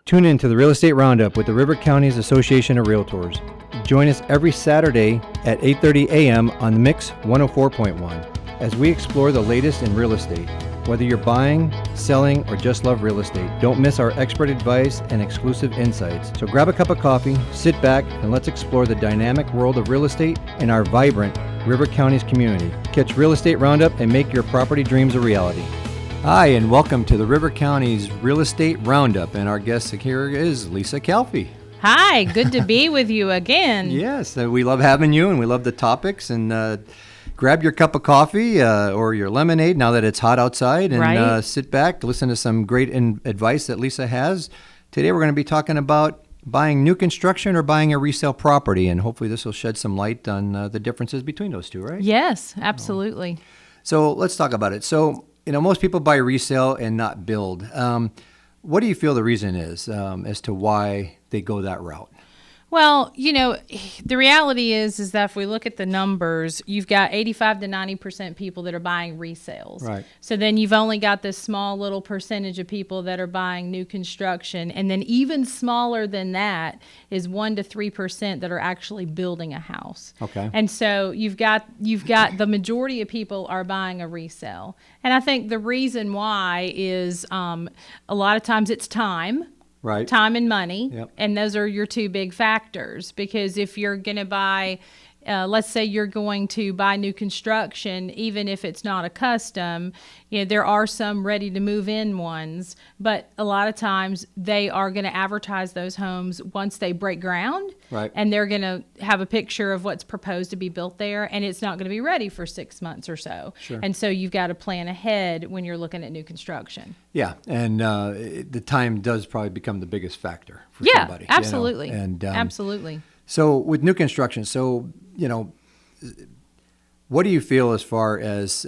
Tune in to the Real Estate Roundup with the River Counties Association of Realtors. Join us every Saturday at 8:30 a.m. on the Mix 104.1 as we explore the latest in real estate. Whether you're buying, selling, or just love real estate, don't miss our expert advice and exclusive insights. So grab a cup of coffee, sit back, and let's explore the dynamic world of real estate in our vibrant River Counties community. Catch Real Estate Roundup and make your property dreams a reality. Hi, and welcome to the River Counties Real Estate Roundup, and our guest here is Lisa Calfee. Hi, good to be with you again. Yes, we love having you, and we love the topics, and grab your cup of coffee or your lemonade now that it's hot outside, and sit back, listen to some great advice that Lisa has. Today we're going to be talking about buying new construction or buying a resale property, and hopefully this will shed some light on the differences between those two, right? Yes, absolutely. So let's talk about it. So, most people buy resale and not build. What do you feel the reason is as to why they go that route? Well, the reality is that if we look at the numbers, you've got 85 to 90% people that are buying resales. Right. So then you've only got this small little percentage of people that are buying new construction. And then even smaller than that is 1 to 3% that are actually building a house. Okay. And so you've got the majority of people are buying a resale. And I think the reason why is a lot of times it's time. Right. Time and money. Yep. And those are your two big factors. Because if you're going to buy, let's say you're going to buy new construction, even if it's not a custom, there are some ready to move in ones, but a lot of times they are going to advertise those homes once they break ground. Right. And they're going to have a picture of what's proposed to be built there, and it's not going to be ready for 6 months or so. Sure. And so you've got to plan ahead when you're looking at new construction. Yeah, and the time does probably become the biggest factor for somebody. Absolutely. And absolutely. So with new construction, what do you feel as far as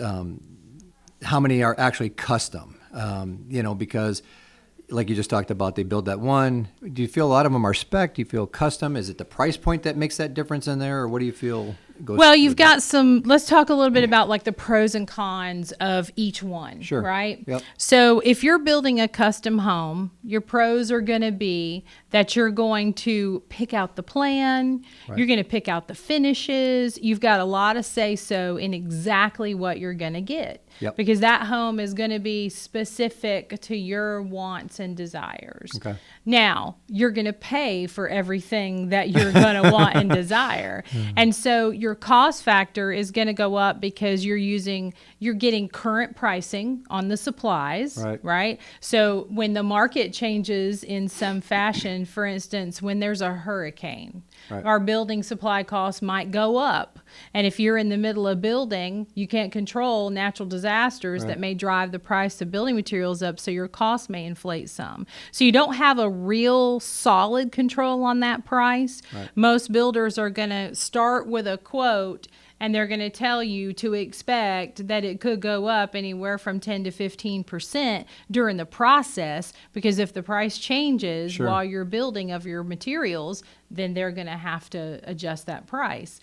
how many are actually custom? Because like you just talked about, they build that one. Do you feel a lot of them are spec? Do you feel custom? Is it the price point that makes that difference in there, or what do you feel goes? Well, you've got some. Let's talk a little bit about like the pros and cons of each one. Sure. Right. Yep. So if you're building a custom home, your pros are going to be that you're going to pick out the plan. Right. You're going to pick out the finishes. You've got a lot of say-so in exactly what you're going to get. Yep. Because that home is going to be specific to your wants and desires. Okay. Now, you're going to pay for everything that you're going to want and desire. And so your cost factor is going to go up because you're getting current pricing on the supplies, right? So when the market changes in some fashion, for instance, when there's a hurricane, our building supply costs might go up. And if you're in the middle of building, you can't control natural disasters that may drive the price of building materials up, so your costs may inflate some. So you don't have a real solid control on that price. Most builders are going to start with a quote, and they're going to tell you to expect that it could go up anywhere from 10 to 15% during the process, because if the price changes while you're building of your materials, then they're going to have to adjust that price.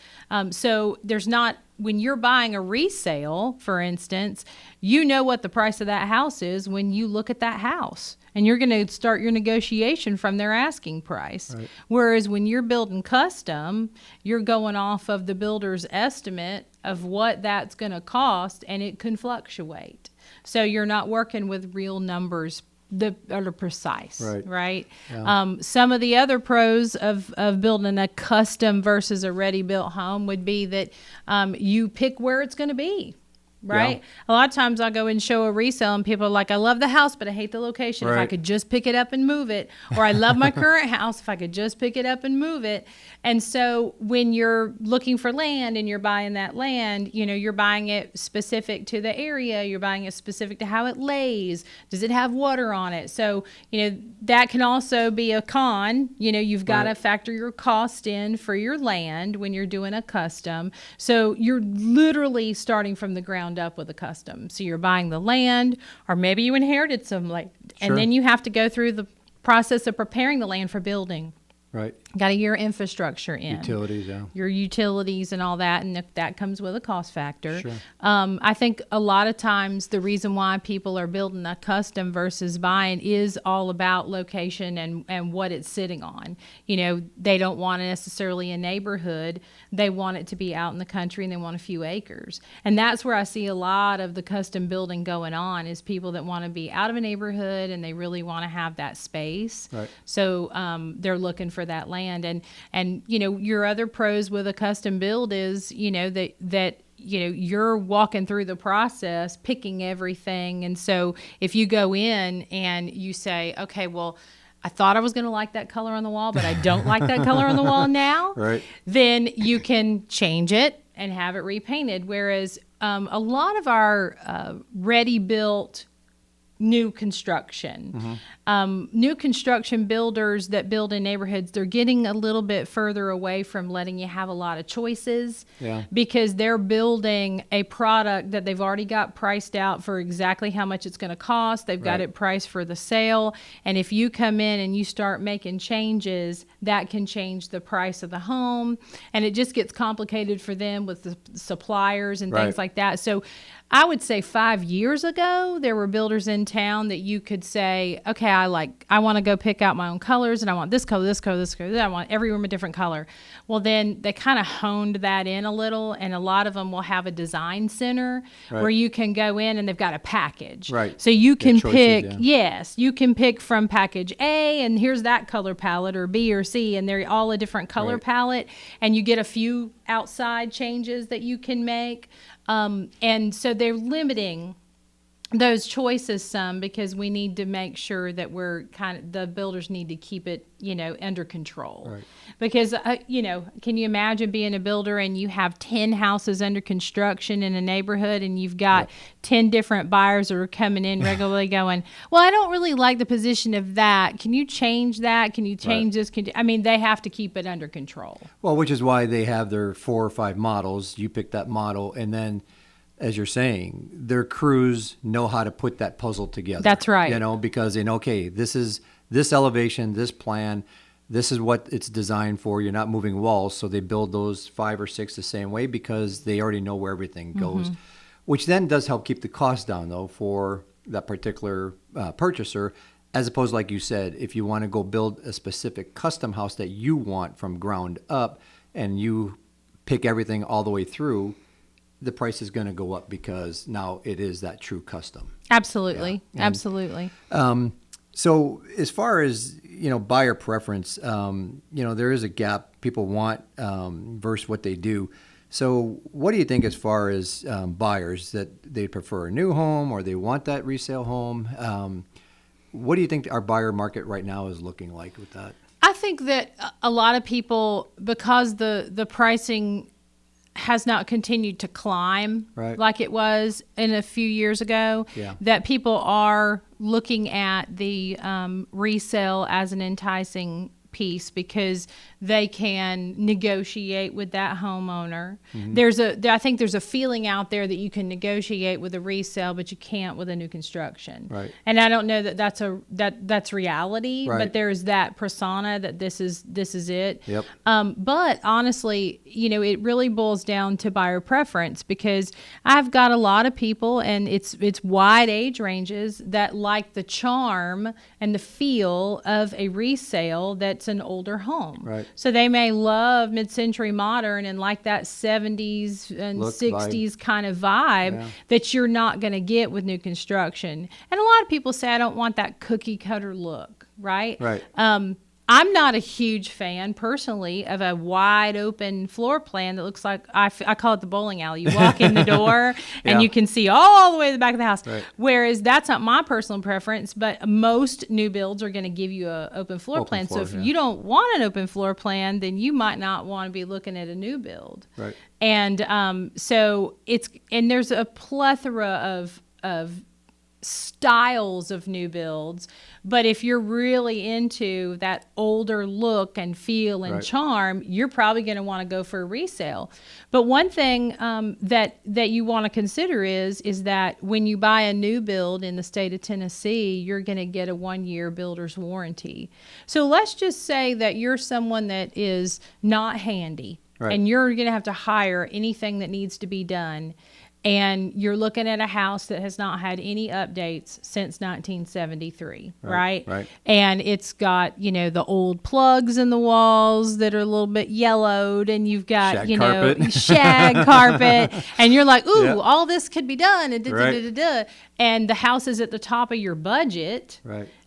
So there's not, when you're buying a resale, for instance, you know what the price of that house is when you look at that house. And you're going to start your negotiation from their asking price. Right. Whereas when you're building custom, you're going off of the builder's estimate of what that's going to cost, and it can fluctuate. So you're not working with real numbers that are precise, right? Yeah. Some of the other pros of building a custom versus a ready-built home would be that you pick where it's going to be. Right? Yeah. A lot of times I'll go and show a resale and people are like, I love the house, but I hate the location. If I could just pick it up and move it. Or I love my current house, if I could just pick it up and move it. And so when you're looking for land and you're buying that land, you're buying it specific to the area. You're buying it specific to how it lays. Does it have water on it? So, that can also be a con. You've got to factor your cost in for your land when you're doing a custom. So you're literally starting from the ground up with a custom. So you're buying the land, or maybe you inherited some land, and then you have to go through the process of preparing the land for building. Right. Got to get your infrastructure in. Utilities, yeah. Your utilities and all that, and that comes with a cost factor. Sure. I think a lot of times the reason why people are building a custom versus buying is all about location and what it's sitting on. You know, they don't want necessarily a neighborhood. They want it to be out in the country, and they want a few acres. And that's where I see a lot of the custom building going on, is people that want to be out of a neighborhood and they really want to have that space. Right. So they're looking for that land. And you know, your other pros with a custom build is, you know, that you know, you're walking through the process, picking everything. And so if you go in and you say, okay, well, I thought I was going to like that color on the wall, but I don't like that color on the wall now, Right. then you can change it and have it repainted. Whereas a lot of our ready-built new construction. New construction builders that build in neighborhoods, they're getting a little bit further away from letting you have a lot of choices, because they're building a product that they've already got priced out for exactly how much it's going to cost. They've got it priced for the sale. And if you come in and you start making changes, that can change the price of the home. And it just gets complicated for them with the suppliers and things like that. So I would say 5 years ago, there were builders in town that you could say, okay, I want to go pick out my own colors, and I want this color, this color, this color. I want every room a different color. Well, then they kind of honed that in a little, and a lot of them will have a design center where you can go in and they've got a package. Right. So you can pick, yeah. you can pick from package A, and here's that color palette, or B or C, and they're all a different color palette, and you get a few outside changes that you can make. And so they're limiting those choices some, because we need to make sure that the builders need to keep it, you know, under control. Right. Because, you know, can you imagine being a builder and you have 10 houses under construction in a neighborhood, and you've got 10 different buyers that are coming in regularly going, well, I don't really like the position of that. Can you change that? Can you change this? I mean, they have to keep it under control. Well, which is why they have their 4 or 5 models. You pick that model, and then, as you're saying, their crews know how to put that puzzle together. That's right. You know, because they know, okay, this is this elevation, this plan, this is what it's designed for. You're not moving walls, so they build those 5 or 6 the same way, because they already know where everything goes, which then does help keep the cost down, though, for that particular purchaser, as opposed, like you said, if you want to go build a specific custom house that you want from ground up, and you pick everything all the way through, the price is going to go up, because now it is that true custom. Absolutely. Absolutely. So as far as, you know, buyer preference, you know, there is a gap people want versus what they do. So what do you think as far as buyers, that they prefer a new home or they want that resale home? What do you think our buyer market right now is looking like with that? I think that a lot of people, because the pricing has not continued to climb like it was in a few years ago, that people are looking at the resale as an enticing piece, because they can negotiate with that homeowner. I think there's a feeling out there that you can negotiate with a resale, but you can't with a new construction. And I don't know that that's reality, but there's that persona that this is it. But honestly, you know, it really boils down to buyer preference, because I've got a lot of people, and it's wide age ranges, that like the charm and the feel of a resale that's an older home. So they may love mid-century modern and like that 70s and 60s kind of vibe that you're not going to get with new construction. And a lot of people say, I don't want that cookie cutter look, right? I'm not a huge fan, personally, of a wide open floor plan that looks like, I call it the bowling alley. You walk in the door and you can see all the way to the back of the house. Whereas that's not my personal preference, but most new builds are going to give you an open floor plan. So if you don't want an open floor plan, then you might not want to be looking at a new build. And so there's a plethora of styles of new builds. But if you're really into that older look and feel and charm, you're probably going to want to go for a resale. But one thing that you want to consider is that when you buy a new build in the state of Tennessee, you're going to get a 1-year builder's warranty. So let's just say that you're someone that is not handy, and you're going to have to hire anything that needs to be done. And you're looking at a house that has not had any updates since 1973, right? And it's got, the old plugs in the walls that are a little bit yellowed, and you've got, shag carpet, and you're like, ooh, all this could be done, and and the house is at the top of your budget.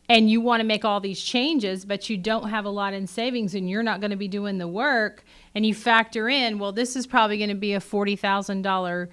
And you want to make all these changes, but you don't have a lot in savings, and you're not going to be doing the work. And you factor in, well, this is probably going to be a $40,000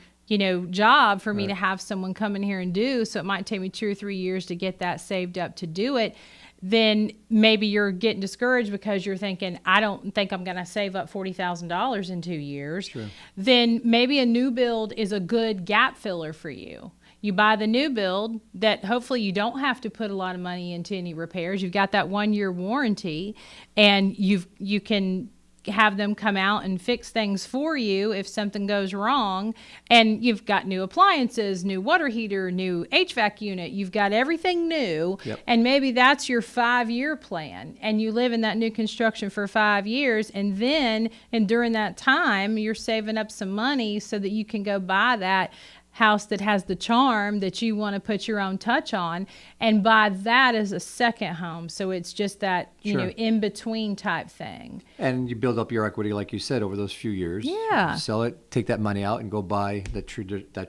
job for me to have someone come in here and do. So it might take me 2 or 3 years to get that saved up to do it. Then maybe you're getting discouraged because you're thinking, I don't think I'm going to save up $40,000 in 2 years. Then maybe a new build is a good gap filler for you. You buy the new build that hopefully you don't have to put a lot of money into any repairs. You've got that 1-year warranty, and you can have them come out and fix things for you if something goes wrong. And you've got new appliances, new water heater, new HVAC unit. You've got everything new. And maybe that's your 5-year plan. And you live in that new construction for 5 years. And during that time, you're saving up some money so that you can go buy that house that has the charm that you want to put your own touch on, and buy that as a second home. So it's just that, in between type thing. And you build up your equity, like you said, over those few years. Sell it, take that money out, and go buy that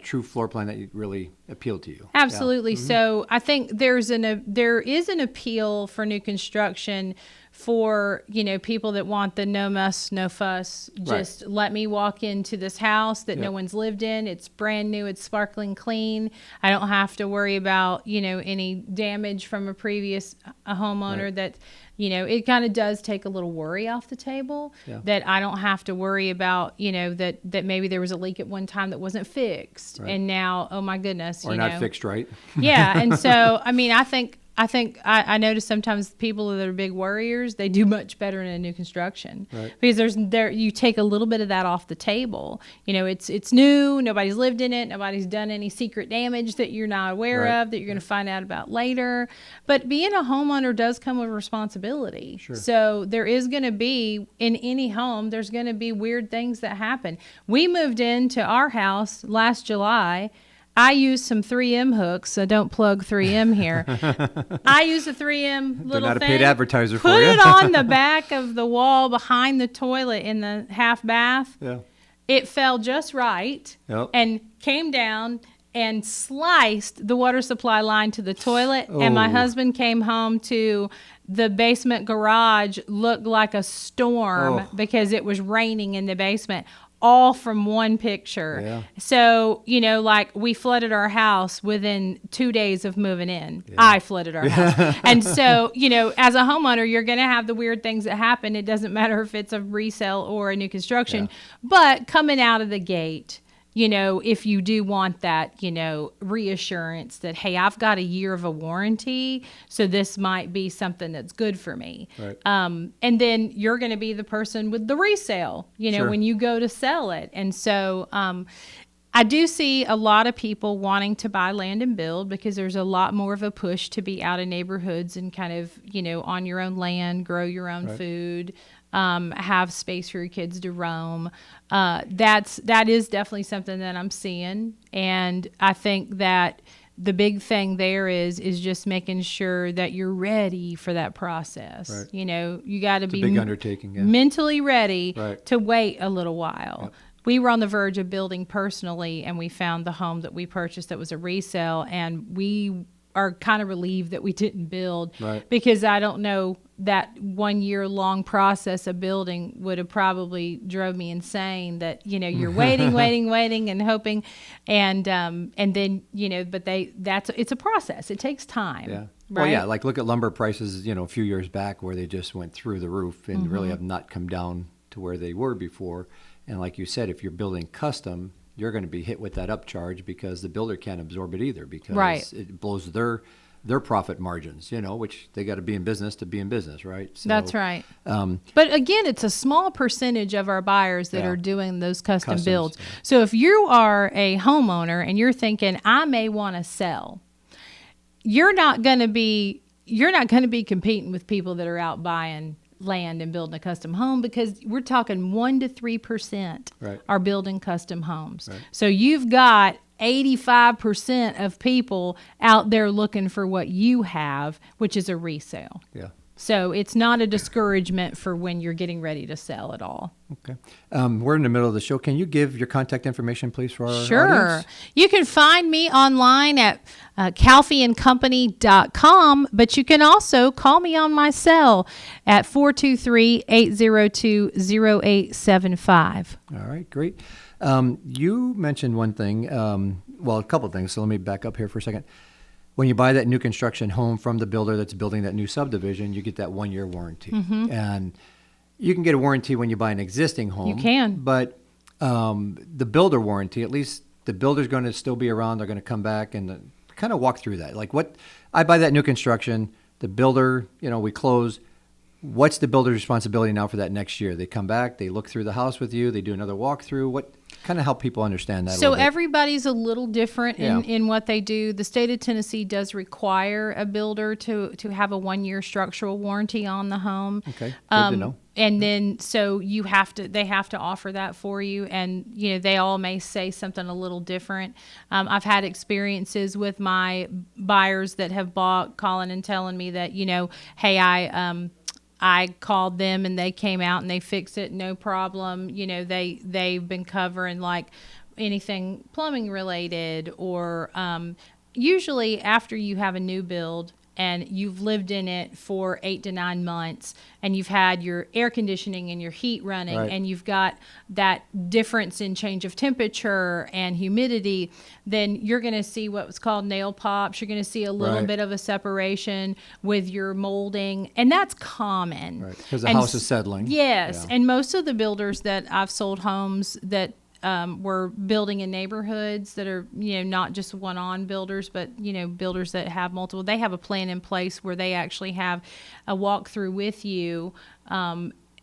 true floor plan that really appealed to you. Absolutely. So I think there is an appeal for new construction for, people that want the no muss, no fuss. Just let me walk into this house that no one's lived in. It's brand new. It's sparkling clean. I don't have to worry about, any damage from a previous homeowner that, it kind of does take a little worry off the table that I don't have to worry about, that maybe there was a leak at one time that wasn't fixed. And now, oh my goodness, or not fixed right. And so, I think I notice sometimes people that are big worriers, they do much better in a new construction because you take a little bit of that off the table. It's new, nobody's lived in it, nobody's done any secret damage that you're not aware of that you're going to find out about later. But being a homeowner does come with responsibility. So there is going to be, in any home, there's going to be weird things that happen. We moved into our house last July. I used some 3M hooks, so don't plug 3M here. I used a 3M little thing. They're not a paid advertiser for you. Put it on the back of the wall behind the toilet in the half bath. It fell just right and came down and sliced the water supply line to the toilet. And my husband came home to the basement garage looked like a storm because it was raining in the basement. All from one picture. So, we flooded our house within 2 days of moving in. I flooded our house. And so, as a homeowner, you're going to have the weird things that happen. It doesn't matter if it's a resale or a new construction. But coming out of the gate, if you do want that, reassurance that, hey, I've got a year of a warranty, so this might be something that's good for me. And then you're going to be the person with the resale, when you go to sell it. And so I do see a lot of people wanting to buy land and build because there's a lot more of a push to be out of neighborhoods and kind of, on your own land, grow your own food. Have space for your kids to roam. That is definitely something that I'm seeing. And I think that the big thing there is just making sure that you're ready for that process. You got to be big undertaking, mentally ready to wait a little while. We were on the verge of building personally, and we found the home that we purchased that was a resale, and we are kind of relieved that we didn't build because I don't know, that 1 year long process of building would have probably drove me insane. That you're waiting and hoping, and then but it's a process. It takes time. Like look at lumber prices a few years back where they just went through the roof and really have not come down to where they were before. And like you said, if you're building custom, you're going to be hit with that upcharge because the builder can't absorb it either because Right. it blows their profit margins, which they got to be in business to be in business, right? So, That's right. But again, it's a small percentage of our buyers that Yeah. are doing those custom Customs, builds. yeah. So if you are a homeowner and you're thinking, I may want to sell, you're not going to be competing with people that are out buying land and building a custom home, because we're talking 1 to 3% Right. are building custom homes. Right. So you've got 85% of people out there looking for what you have, which is a resale. Yeah. So it's not a discouragement for when you're getting ready to sell at all. Okay. We're in the middle of the show. Can you give your contact information, please, for our Sure. audience? You can find me online at calfeeandcompany.com, but you can also call me on my cell at 423-802-0875. All right, great. You mentioned one thing, a couple of things, so let me back up here for a second. When you buy that new construction home from the builder that's building that new subdivision, you get that 1-year warranty. Mm-hmm. And you can get a warranty when you buy an existing home. You can. But the builder warranty, at least the builder's going to still be around. They're going to come back and kind of walk through that. Like I buy that new construction, the builder, we close. What's the builder's responsibility now for that next year? They come back, they look through the house with you, they do another walkthrough. What kind of help people understand that? So a little bit? everybody's a little different Yeah. in what they do. The state of Tennessee does require a builder to have a 1-year structural warranty on the home. Okay, good to know. And then so they have to offer that for you, and they all may say something a little different. I've had experiences with my buyers that have bought calling and telling me that hey, I called them and they came out and they fixed it, no problem. They've been covering like anything plumbing related, or usually after you have a new build and you've lived in it for 8 to 9 months and you've had your air conditioning and your heat running, Right. and you've got that difference in change of temperature and humidity, then you're going to see what's called nail pops. You're going to see a little Right. bit of a separation with your molding, and that's common. Right, because the And house is settling. Yes, Yeah. and most of the builders that I've sold homes that were building in neighborhoods that are, not just one-on builders, but, builders that have multiple, they have a plan in place where they actually have a walkthrough with you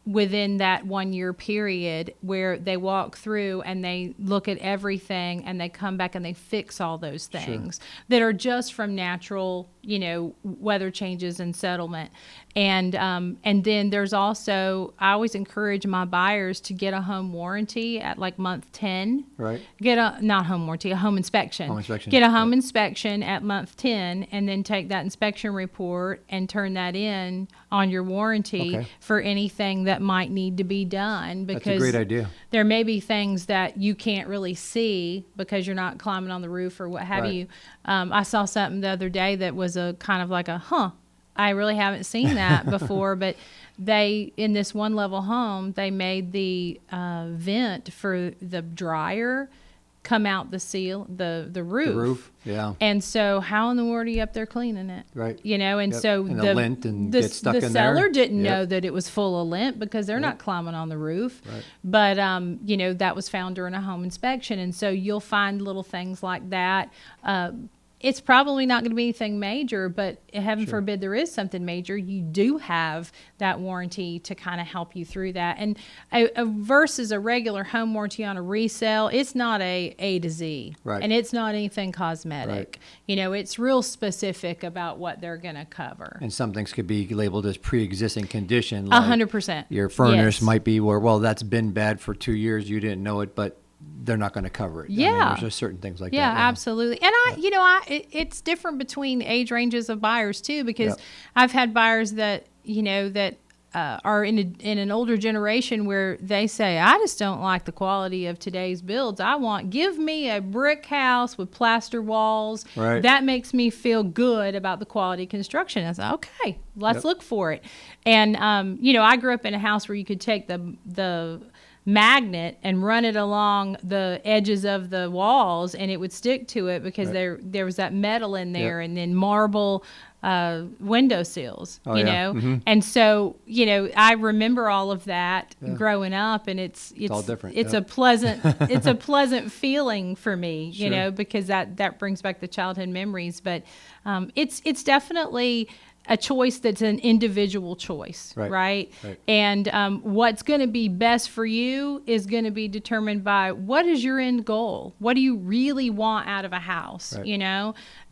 within that 1-year period, where they walk through and they look at everything and they come back and they fix all those things that are just from natural, weather changes and settlement. And then there's also, I always encourage my buyers to get a home warranty at like month 10. Right. Not home warranty, a home inspection. Home inspection. Get a home inspection at month 10, and then take that inspection report and turn that in on your warranty Okay. for anything that might need to be done. Because That's a great idea. there may be things that you can't really see because you're not climbing on the roof or what have Right. you. I saw something the other day that was a kind of like I really haven't seen that before, but they, in this one-level home, they made the vent for the dryer come out the roof. The roof, yeah. And so how in the world are you up there cleaning it? Right. And Yep. so And the lint and get stuck the in there. seller didn't Yep. know that it was full of lint because they're Yep. not climbing on the roof. Right. But, that was found during a home inspection. And so you'll find little things like that. It's probably not going to be anything major, but heaven forbid there is something major, you do have that warranty to kind of help you through that. And versus a regular home warranty on a resale, it's not A to Z. Right. And it's not anything cosmetic. It's real specific about what they're going to cover. And some things could be labeled as pre-existing condition. Like 100%. Your furnace Yes. might be that's been bad for 2 years. You didn't know it, but they're not going to cover it. Yeah. There's just certain things like that. Yeah, absolutely. And it's different between age ranges of buyers too, because Yep. I've had buyers that, are in an older generation where they say, I just don't like the quality of today's builds. Give me a brick house with plaster walls. Right. That makes me feel good about the quality of construction. I said, okay, let's Yep. look for it. And, I grew up in a house where you could take the magnet and run it along the edges of the walls and it would stick to it because Right. there was that metal in there, Yep. and then marble window sills, Oh, you yeah. know? And so, I remember all of that growing up, and it's all different. It's Yep. a pleasant, it's a pleasant feeling for me, Sure. because that brings back the childhood memories. But it's definitely a choice that's an individual choice, right? And what's going to be best for you is going to be determined by what is your end goal? What do you really want out of a house,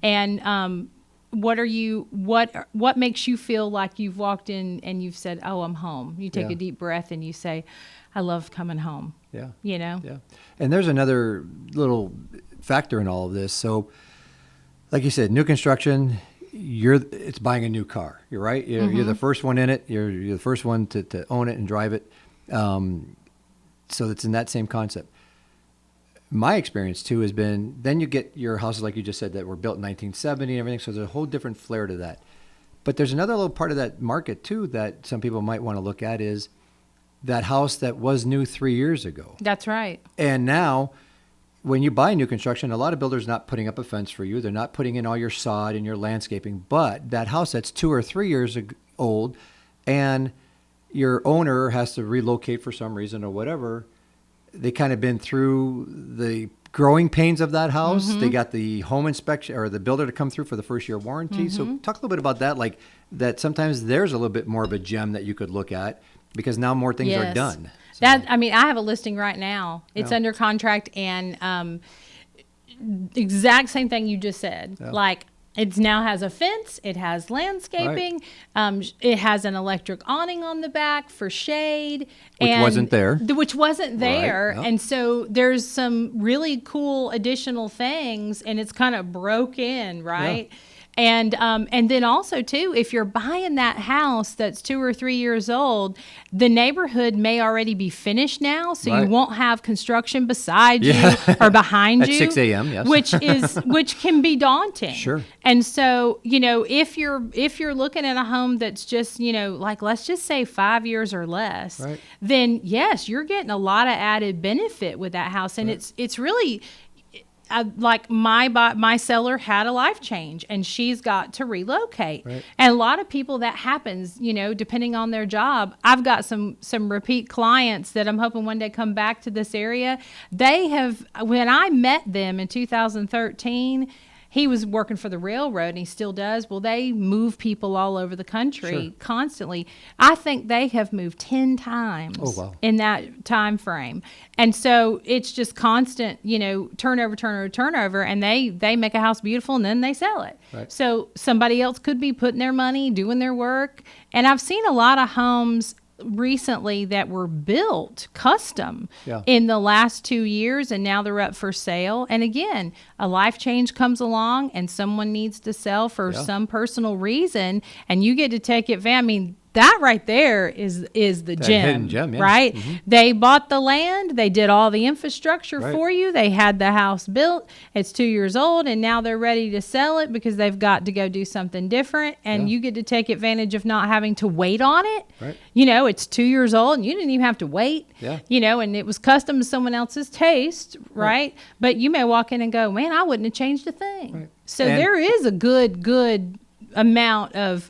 And what makes you feel like you've walked in and you've said, "Oh, I'm home." You take a deep breath and you say, "I love coming home." Yeah. Yeah. And there's another little factor in all of this. So, like you said, new construction, it's buying a new car. You're right. You're the first one in it. You're the first one to own it and drive it. So it's in that same concept. My experience too has been, then you get your houses, like you just said, that were built in 1970 and everything. So there's a whole different flair to that. But there's another little part of that market too that some people might want to look at, is that house that was new 3 years ago. That's right. And now, when you buy new construction, a lot of builders are not putting up a fence for you. They're not putting in all your sod and your landscaping. But that house that's 2 or 3 years old, and your owner has to relocate for some reason or whatever, they kind of been through the growing pains of that house. They got the home inspection or the builder to come through for the first year warranty. So talk a little bit about that, like that sometimes there's a little bit more of a gem that you could look at because now more things are done. So. I have a listing right now. It's under contract, and exact same thing you just said. Yeah. Like, it now has a fence. It has landscaping. It has an electric awning on the back for shade. Which wasn't there. Which wasn't there. Right. Yep. And so there's some really cool additional things, and it's kind of broke in, right? Yeah. And then also too, if you're buying that house that's 2 or 3 years old, the neighborhood may already be finished now, so you won't have construction beside you or behind you. At 6 a.m., yes. which can be daunting. Sure. And so, if you're looking at a home that's just, like, let's just say 5 years or less, then yes, you're getting a lot of added benefit with that house, and it's really. Like my seller had a life change, and she's got to relocate. And a lot of people, that happens, depending on their job. I've got some repeat clients that I'm hoping one day come back to this area. They have, when I met them in 2013, he was working for the railroad, and he still does. Well, they move people all over the country constantly. I think they have moved 10 times in that time frame. And so it's just constant, turnover, and they make a house beautiful, and then they sell it. So somebody else could be putting their money, doing their work. And I've seen a lot of homes recently that were built custom in the last 2 years, and now they're up for sale. And again, a life change comes along, and someone needs to sell for some personal reason, and you get to take advantage. I mean, that right there is the gem, hidden gem, right? They bought the land, they did all the infrastructure for you, they had the house built, it's 2 years old, and now they're ready to sell it because they've got to go do something different, and you get to take advantage of not having to wait on it. It's 2 years old, and you didn't even have to wait, and it was custom to someone else's taste, right? But you may walk in and go, man, I wouldn't have changed a thing. So there is a good amount of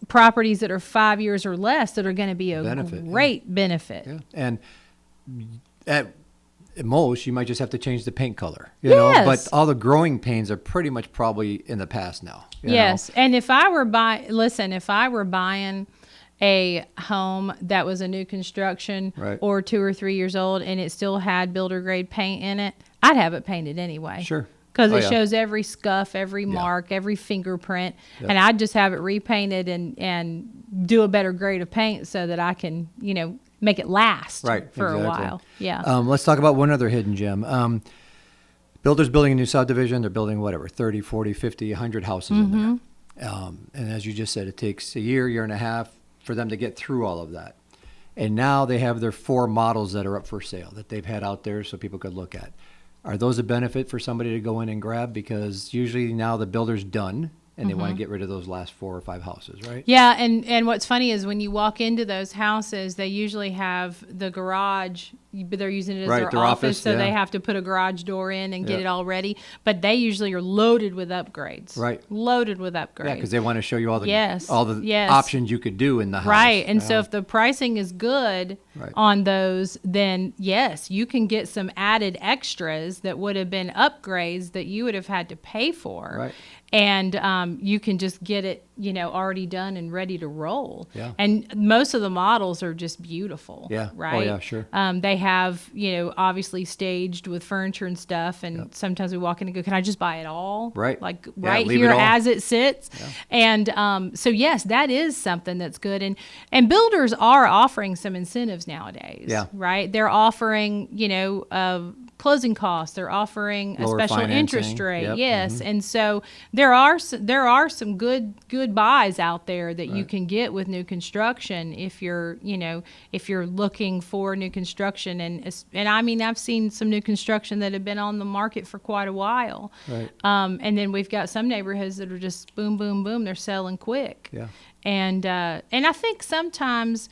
properties that are 5 years or less that are going to be a great benefit. And at most, you might just have to change the paint color, you know, but all the growing pains are pretty much probably in the past now. You know? And if I were buying a home that was a new construction or 2 or 3 years old, and it still had builder grade paint in it, I'd have it painted anyway. Sure. Because it shows every scuff, every mark, every fingerprint. And I'd just have it repainted and do a better grade of paint so that I can, make it last for a while. Let's talk about one other hidden gem. Builders building a new subdivision, they're building 30, 40, 50, 100 houses in there. And as you just said, it takes a year and a half for them to get through all of that. And now they have their 4 models that are up for sale that they've had out there so people could look at. Are those a benefit for somebody to go in and grab? Because usually now the builder's done, and they want to get rid of those last 4 or 5 houses, right? Yeah, and what's funny is when you walk into those houses, they usually have the garage they're using it as Right, their office, so yeah. they have to put a garage door in and get Yeah. it all ready. But they usually are loaded with upgrades. Right. Loaded with upgrades. Yeah, because they want to show you all the Yes. options you could do in the house. Right. And so Yeah. if the pricing is good Right. on those, then yes, you can get some added extras that would have been upgrades that you would have had to pay for. Right. And you can just get it, already done and ready to roll. Yeah. And most of the models are just beautiful. Yeah. Right. Oh, yeah, sure. They have, obviously staged with furniture and stuff. And sometimes we walk in and go, can I just buy it all? Right. Like Yeah, right leave here it all. as it sits. Yeah. And so, yes, that is something that's good. And builders are offering some incentives nowadays. Yeah. Right. They're offering, closing costs. They're offering a Lower special financing. interest rate. Yep. Yes. And so there are some good buys out there that you can get with new construction if you're looking for new construction. And I mean, I've seen some new construction that have been on the market for quite a while. Right. And then we've got some neighborhoods that are just boom, boom, boom. They're selling quick. Yeah. And I think sometimes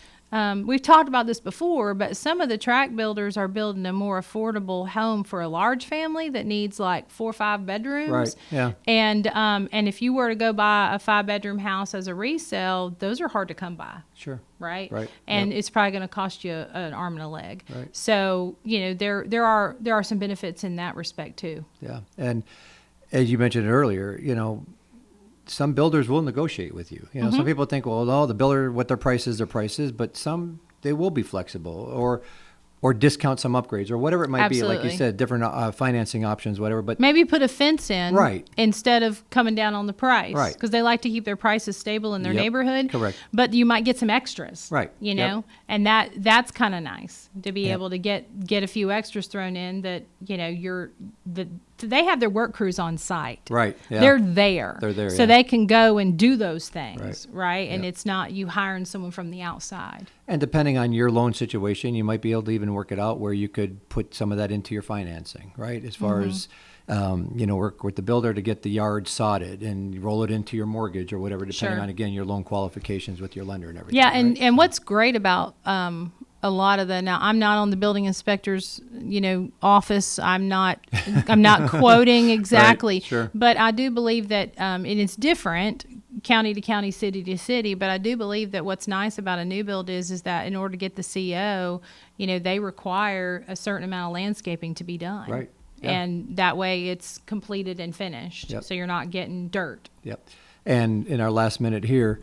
we've talked about this before, but some of the tract builders are building a more affordable home for a large family that needs like 4 or 5 bedrooms. Right. Yeah. And if you were to go buy a 5-bedroom house as a resale, those are hard to come by. Sure. Right. Right. And it's probably going to cost you an arm and a leg. Right. So there are some benefits in that respect too. Yeah. And as you mentioned earlier, some builders will negotiate with you. Some people think, well, no, the builder, what their price is, but some, they will be flexible or discount some upgrades or whatever it might be. Like you Absolutely. said, different financing options, whatever. But Maybe put a fence in Right. instead of coming down on the price. Right. Because they like to keep their prices stable in their Yep. neighborhood. Correct. But you might get some extras. Right. Yep. And that's kind of nice to be Yep. able to get a few extras thrown in that, they have their work crews on site. Right. Yeah. They're there. They're there, So yeah. they can go and do those things. Right. And Yep. it's not you hiring someone from the outside. And depending on your loan situation, you might be able to even work it out where you could put some of that into your financing, right? As far as, work with the builder to get the yard sodded and roll it into your mortgage or whatever, depending Sure. on, again, your loan qualifications with your lender and everything. Yeah, right? and what's great about a lot of now I'm not on the building inspector's office. I'm not quoting exactly, Right, sure. but I do believe that and it's different county to county, city to city. But I do believe that what's nice about a new build is that in order to get the CO, they require a certain amount of landscaping to be done. Right. Yeah. And that way it's completed and finished. Yep. So you're not getting dirt. Yep. And in our last minute here,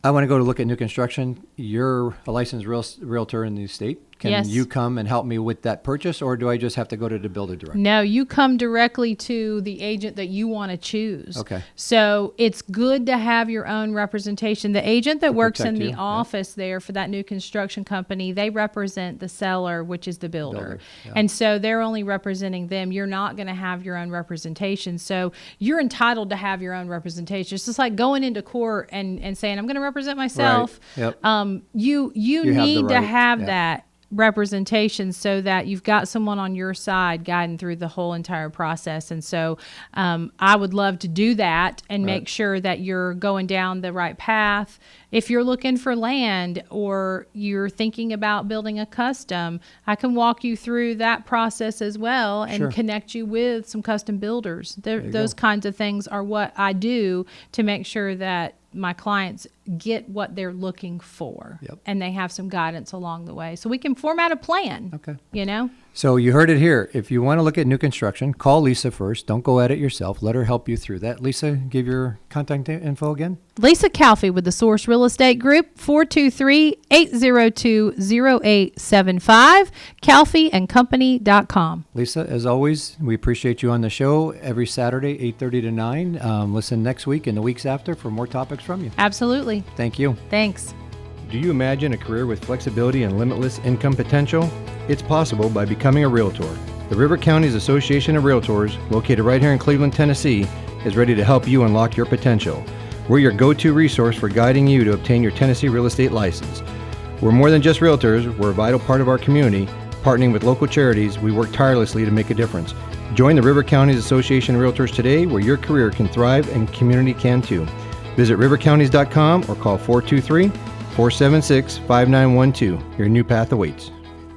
I want to go to look at new construction. You're a licensed realtor in the state. Can Yes. you come and help me with that purchase, or do I just have to go to the builder direct? No, you come directly to the agent that you want to choose. Okay. So it's good to have your own representation. The agent that works in protect the you, yeah. office there for that new construction company, they represent the seller, which is the builder. Yeah. And so they're only representing them. You're not going to have your own representation. So you're entitled to have your own representation. It's just like going into court and saying, I'm going to represent myself. Yep. You have the need to right, have yeah. that representation so that you've got someone on your side guiding through the whole entire process. And so I would love to do that and Right. make sure that you're going down the right path. If you're looking for land or you're thinking about building a custom, I can walk you through that process as well and Sure. connect you with some custom builders. you Those go. kinds of things are what I do to make sure that my clients get what they're looking for. Yep. And they have some guidance along the way. So we can format a plan. Okay. So you heard it here. If you want to look at new construction, call Lisa first. Don't go at it yourself. Let her help you through that. Lisa, give your contact info again. Lisa Calfee with the Source Real Estate Group, 423-802-0875, calfeeandcompany.com. Lisa, as always, we appreciate you on the show every Saturday, 8:30 to 9. Listen next week and the weeks after for more topics from you. Absolutely. Thank you. Thanks. Do you imagine a career with flexibility and limitless income potential? It's possible by becoming a Realtor. The River Counties Association of Realtors, located right here in Cleveland, Tennessee, is ready to help you unlock your potential. We're your go-to resource for guiding you to obtain your Tennessee real estate license. We're more than just realtors. We're a vital part of our community. Partnering with local charities, we work tirelessly to make a difference. Join the River Counties Association of Realtors today, where your career can thrive and community can too. Visit rivercounties.com or call 423-476-5912. Your new path awaits.